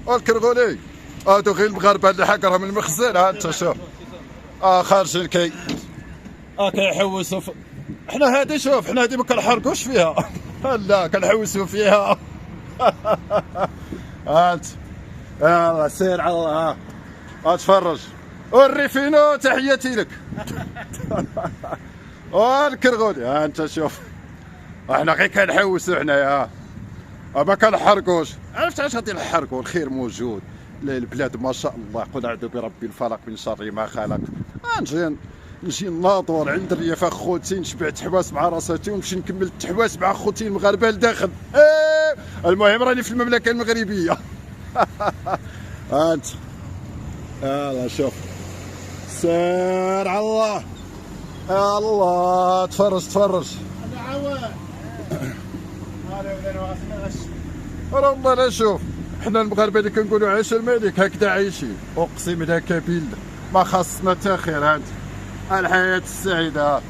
والكرغولي هادو غير المغاربه اللي حقرهم من المخزن. ها انت شوف خارجين كيحوسوا حنا هادي شوف، حنا هادي ما كنحرقوش فيها لا كنحوسوا فيها انت يلا سير على الله. اتفرج والريفينو تحياتي لك والكرغولي. ها انت شوف احنا غير كنحوسوا حنايا ما كنحرقوش. عرفت علاش غادي نحرقوا؟ الخير موجود، البلاد ما شاء الله. قل اعوذ برب الفلق من شر ما خلق. نجي ناطور عند الريف اخوتي، نشبع تحواس مع راساتي ونمشي نكمل التحواس مع خوتي المغاربه لداخل. المهم راني في المملكه المغربيه انت يلا شوف سير على الله. الله تفرج انا عوان والله لا شوف، حنا المغاربه اللي كنقولوا عاش الملك هكذا عايشين. اقسم لك بالله ما خاصنا حتى خير. هانت الحياه السعيده.